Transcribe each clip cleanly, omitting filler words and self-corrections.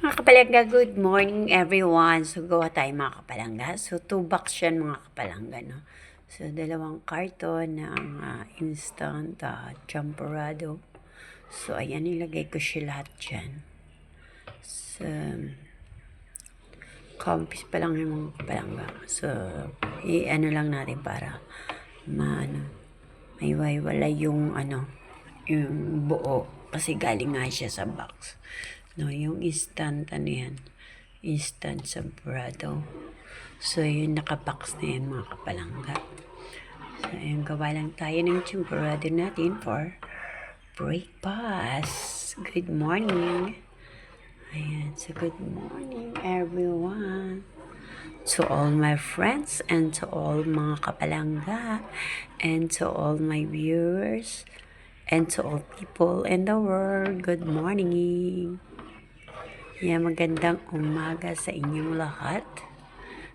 Mga kapalangga, good morning everyone. So, gawa tayo mga kapalangga. So, 2 box yan mga kapalangga, no? So, 2 karton ng instant champorado. So, ayan, nilagay ko siya lahat dyan. So, compass pa lang yung mga kapalangga. So, i-ano lang natin para may wala yung yung buo. Kasi galing nga siya sa box. No, yung instant, yan, instant champorado. So, yun, nakabox na yan mga kapalangga. So, ayun, gawa lang tayo ng champorado natin for breakfast. Good morning. Ayan, so good morning everyone. To all my friends and to all mga kapalangga and to all my viewers and to all people in the world, good morning. Yeah, magandang umaga sa inyong lahat.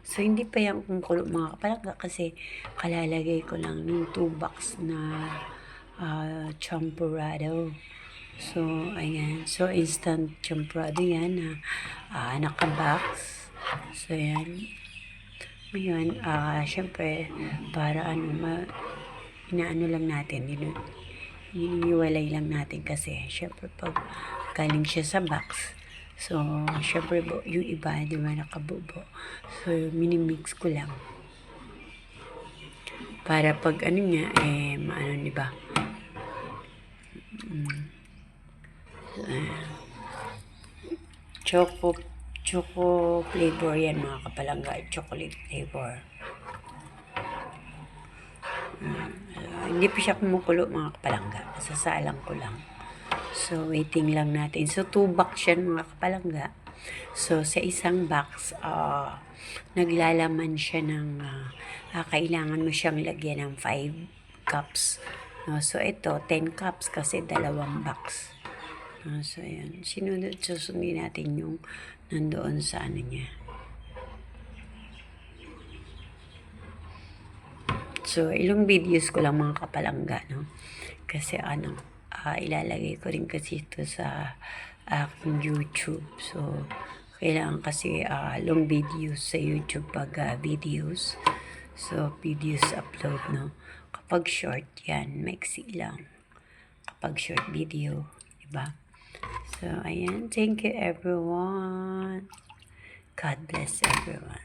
So, hindi pa yan kumukulo mga kapalangga kasi kalalagay ko lang ng 2 box na champorado. So, ayan. So, instant champorado yan na naka-box. So, yan. Ngayon, syempre, para inaano lang natin, iniwalay lang natin kasi, syempre, pag galing siya sa box, so, syempre, yung iba, di ba, nakabubo. So, minimix ko lang. Para pag niya, maano, di ba? Choco flavor yan mga kapalangga. Chocolate flavor. Hindi pa siya kumukulo mga kapalangga. Sasalang ko lang. So, waiting lang natin. So, 2 box yan mga kapalangga. So, sa isang box, naglalaman siya ng, kailangan mo siyang lagyan ng 5 cups. No? So, ito, 10 cups kasi 2 box. So, ayan. Susundin natin yung nandoon sa niya. So, ilang videos ko lang mga kapalangga, no? Kasi ilalagay ko rin kasi ito sa aking YouTube. So, kailangan kasi long videos sa YouTube pag videos. So, videos upload, no? Kapag short, yan, maiksi lang. Kapag short video, diba? So, ayan. Thank you, everyone. God bless everyone.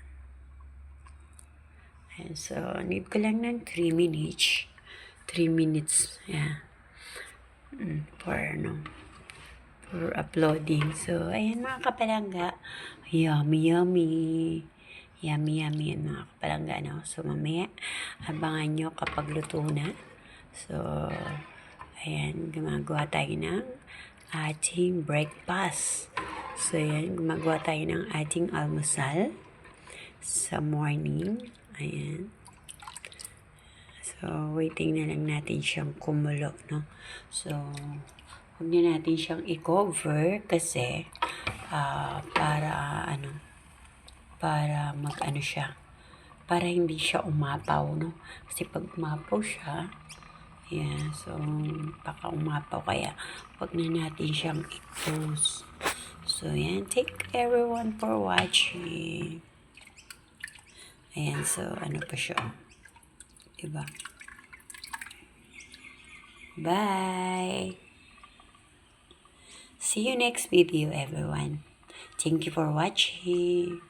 And so, need ko lang ng 3 minutes. 3 minutes, yeah. For uploading. So, ayan mga kapalangga. Yummy, yummy. Yummy, yummy yan mga kapalangga, no? So, mamaya, abangan nyo kapag luto na. So, ayan, gumagawa tayo ng ating breakfast. So, ayan, gumagawa tayo ng ating almusal sa morning. Ayan. So, waiting na lang natin siyang kumulo, no? So, huwag na natin siyang i-cover kasi para siya, para hindi siya umapaw, no? Kasi pag umapaw siya, yeah, so, baka umapaw, kaya huwag na natin siyang i-close. So, yan. Thank everyone for watching. Ayan, so, pa siya? Diba? Bye! See you next video, everyone. Thank you for watching.